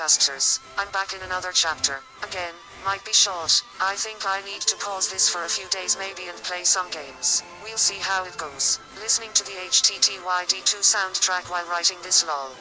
Dragoncasters. I'm back in another chapter. Again, might be short. I think I need to pause this for a few days maybe and play some games. We'll see how it goes. Listening to the HTTYD2 soundtrack while writing this lol.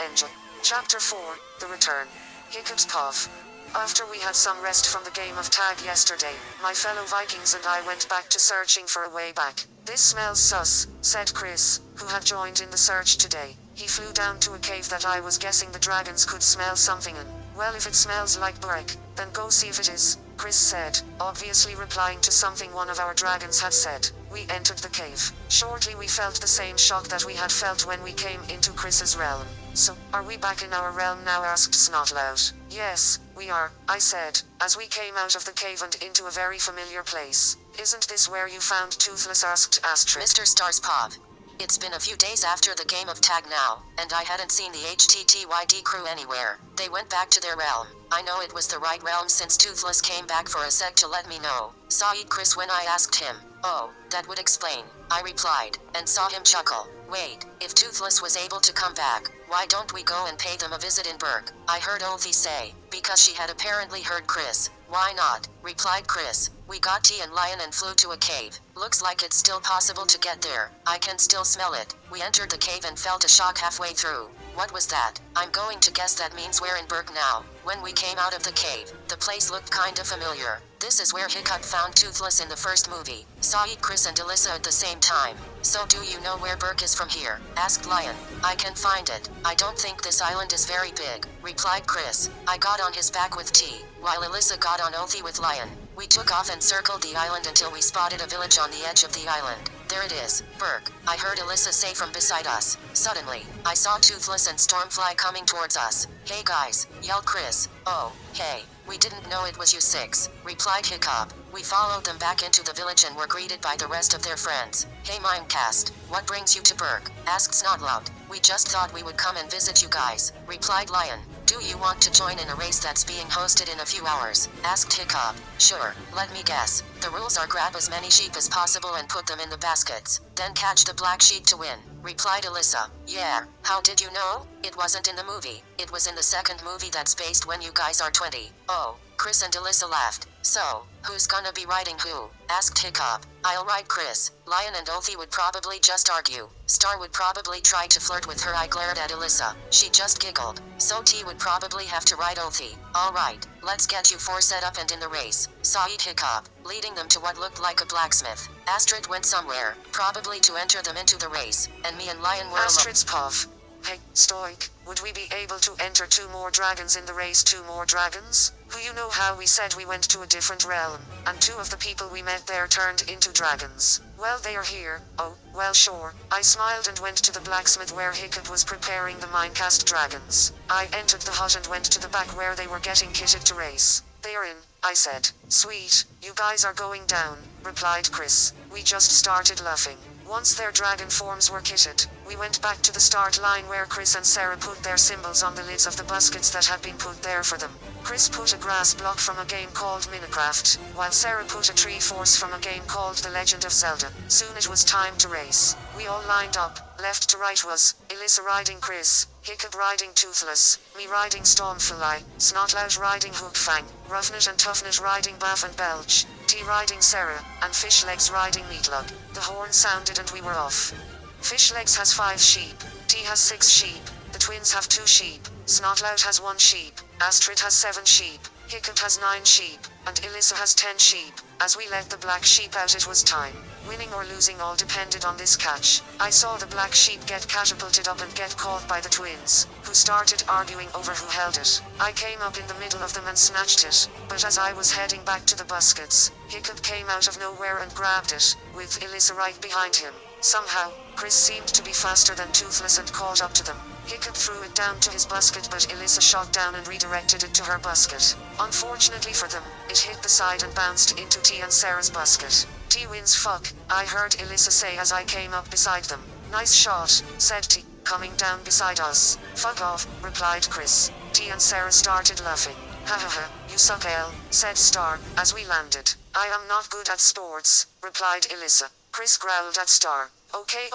Enjoy. Chapter 4, The Return. Hiccups cough. After we had some rest from the game of tag yesterday, my fellow Vikings and I went back to searching for a way back. This smells sus, said Chris, who had joined in the search today. He flew down to a cave that I was guessing the dragons could smell something in. Well, if it smells like burek, then go see if it is, Chris said, obviously replying to something one of our dragons had said. We entered the cave. Shortly we felt the same shock that we had felt when we came into Chris's realm. So, are we back in our realm now? Asked Snotlout. Yes, we are, I said, as we came out of the cave and into a very familiar place. Isn't this where you found Toothless? Asked Astrid. Mr. Stars Pop. It's been a few days after the game of tag now, and I hadn't seen the HTTYD crew anywhere. They went back to their realm. I know it was the right realm since Toothless came back for a sec to let me know. Sighed Chris when I asked him. Oh, that would explain, I replied, and saw him chuckle. Wait, if Toothless was able to come back, why don't we go and pay them a visit in Berk? I heard Othie say, because she had apparently heard Chris. Why not? Replied Chris. We got tea and lion and flew to a cave. Looks like it's still possible to get there. I can still smell it. We entered the cave and felt a shock halfway through. What was that? I'm going to guess that means we're in Berk now. When we came out of the cave, the place looked kinda familiar. This is where Hiccup found Toothless in the first movie. Sighed Chris and Alyssa at the same time. So do you know where Berk is from here? Asked Lion. I can find it. I don't think this island is very big, replied Chris. I got on his back with tea, while Alyssa got on Othie with Lion. We took off and circled the island until we spotted a village on the edge of the island. There it is, Berk, I heard Alyssa say from beside us. Suddenly, I saw Toothless and Stormfly coming towards us. Hey guys, yelled Chris. Oh, hey, we didn't know it was you six, replied Hiccup. We followed them back into the village and were greeted by the rest of their friends. Hey Minecast, what brings you to Berk? Asked Snotlout. We just thought we would come and visit you guys, replied Lion. Do you want to join in a race that's being hosted in a few hours? Asked Hiccup. Sure, let me guess. The rules are grab as many sheep as possible and put them in the baskets, then catch the black sheep to win, replied Alyssa. Yeah, how did you know? It wasn't in the movie. It was in the second movie that's based when you guys are 20. Oh, Chris and Alyssa laughed. So, who's gonna be riding who? Asked Hiccup. I'll ride Chris. Lion and Othie would probably just argue. Star would probably try to flirt with her. I glared at Alyssa. She just giggled. So T would probably have to ride Othie. Alright, let's get you four set up and in the race. Sighed Hiccup, leading them to what looked like a blacksmith. Astrid went somewhere, probably to enter them into the race, and me and Lion were Astrid's puff. Hey, Stoic, would we be able to enter 2 more dragons in the race? 2 more dragons? Who you know how we said we went to a different realm, and 2 of the people we met there turned into dragons. Well, they are here. Oh, well sure. I smiled and went to the blacksmith where Hiccup was preparing the Minecast dragons. I entered the hut and went to the back where they were getting kitted to race. They are in, I said. Sweet, you guys are going down, replied Chris. We just started laughing. Once their dragon forms were kitted, we went back to the start line where Chris and Sarah put their symbols on the lids of the baskets that had been put there for them. Chris put a grass block from a game called Minecraft, while Sarah put a tree force from a game called The Legend of Zelda. Soon it was time to race. We all lined up. Left to right was Alyssa riding Chris, Hiccup riding Toothless, me riding Stormfly, Snotlout riding Hookfang, Roughnet and Toughnet riding Baff and Belch, T riding Sarah, and Fishlegs riding Meatlug. The horn sounded and we were off. Fishlegs has 5 sheep, T has 6 sheep, the twins have 2 sheep, Snotlout has 1 sheep, Astrid has 7 sheep, Hiccup has 9 sheep, and Alyssa has 10 sheep. As we let the black sheep out it was time. Winning or losing all depended on this catch. I saw the black sheep get catapulted up and get caught by the twins, who started arguing over who held it. I came up in the middle of them and snatched it, but as I was heading back to the baskets, Hiccup came out of nowhere and grabbed it, with Alyssa right behind him. Somehow, Chris seemed to be faster than Toothless and caught up to them. Hiccup threw it down to his basket but Alyssa shot down and redirected it to her basket. Unfortunately for them, it hit the side and bounced into T and Sarah's basket. T wins fuck, I heard Alyssa say as I came up beside them. Nice shot, said T, coming down beside us. Fuck off, replied Chris. T and Sarah started laughing. Ha ha ha, you suck L, said Star, as we landed. I am not good at sports, replied Alyssa. Chris growled at Star. Okay,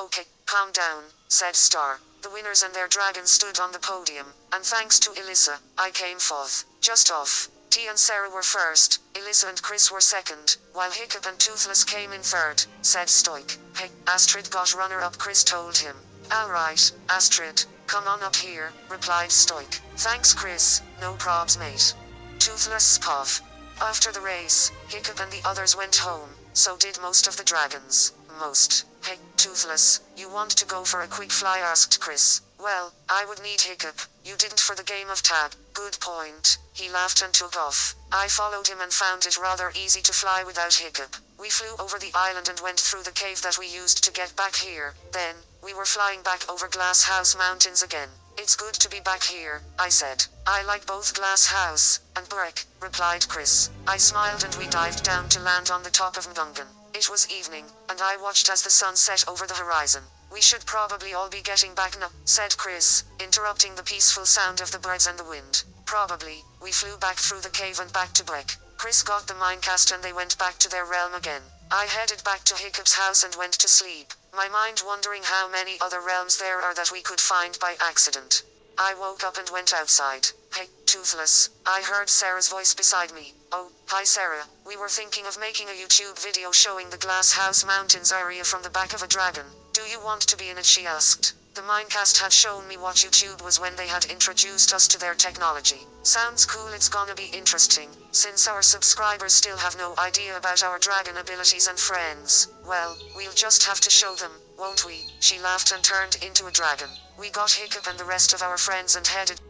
calm down, said Star. the winners and their dragons stood on the podium, and thanks to Elissa, I came fourth. Just off. T and Sarah were first, Elissa and Chris were second, while Hiccup and Toothless came in third, said Stoic. Hey, Astrid got runner-up, Chris told him. Alright, Astrid, come on up here, replied Stoic. Thanks Chris, no probs mate. Toothless puff. After the race, Hiccup and the others went home, so did most of the dragons. Most. Hey, Toothless, you want to go for a quick fly, asked Chris. Well, I would need Hiccup. You didn't for the game of tag. Good point. He laughed and took off. I followed him and found it rather easy to fly without Hiccup. We flew over the island and went through the cave that we used to get back here. Then, we were flying back over Glass House Mountains again. It's good to be back here, I said. I like both Glass House and Breck, replied Chris. I smiled and we dived down to land on the top of Ngungan. It was evening, and I watched as the sun set over the horizon. We should probably all be getting back now, said Chris, interrupting the peaceful sound of the birds and the wind. Probably. We flew back through the cave and back to Breck. Chris got the Minecast and they went back to their realm again. I headed back to Hiccup's house and went to sleep, my mind wondering how many other realms there are that we could find by accident. I woke up and went outside. Hey, Toothless, I heard Sarah's voice beside me. Oh, hi Sarah, we were thinking of making a YouTube video showing the Glass House Mountains area from the back of a dragon. Do you want to be in it, she asked. The Minecast had shown me what YouTube was when they had introduced us to their technology. Sounds cool, it's gonna be interesting, since our subscribers still have no idea about our dragon abilities and friends. Well, we'll just have to show them, won't we? She laughed and turned into a dragon. We got Hiccup and the rest of our friends and headed.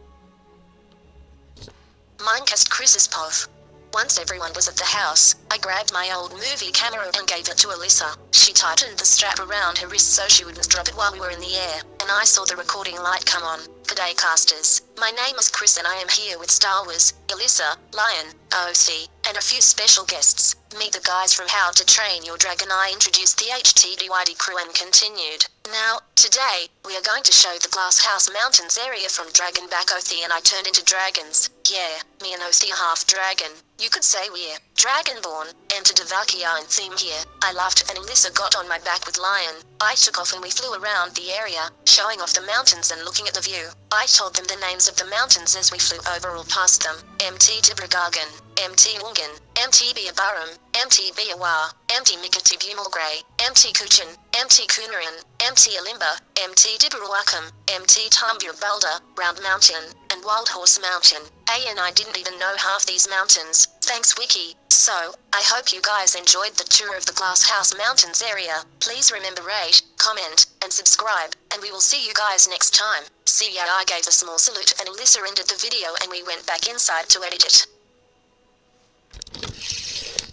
Minecast Chris's path. Once everyone was at the house, I grabbed my old movie camera and gave it to Elissa. She tightened the strap around her wrist so she wouldn't drop it while we were in the air, and I saw the recording light come on. G'day casters, my name is Chris and I am here with Star Wars, Elissa, Lion, OC, and a few special guests. Meet the guys from How to Train Your Dragon. I introduced the HTDYD crew and continued. Now, today, we are going to show the Glass House Mountains area from Dragon back Othi and I turned into dragons. Yeah, me and Othi are half dragon. You could say we're Dragonborn. Entered a Valkyrian theme here. I laughed and Elissa got on my back with Lion. I took off and we flew around the area, showing off the mountains and looking at the view. I told them the names of the mountains as we flew over or past them. MT Tibragagan, MT Wungan, MT Biabaram, MT Biawa, MT Mikatibumulgray, MT Kuchin, MT Kunaran, MT Alimba, MT Diburuakam, MT Tambur Balda, Round Mountain, and Wild Horse Mountain. And I didn't even know half these mountains. Thanks Wiki. So, I hope you guys enjoyed the tour of the Glass House Mountains area. Please remember rate, comment, and subscribe, and we will see you guys next time. See ya. I gave a small salute and Elissa ended the video and we went back inside to edit it.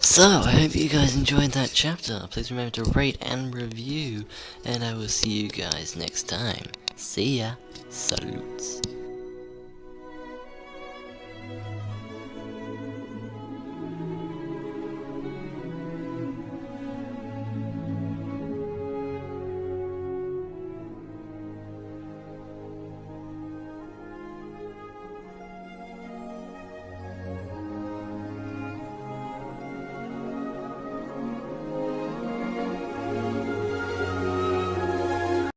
So, I hope you guys enjoyed that chapter. Please remember to rate and review, and I will see you guys next time. See ya. Salutes.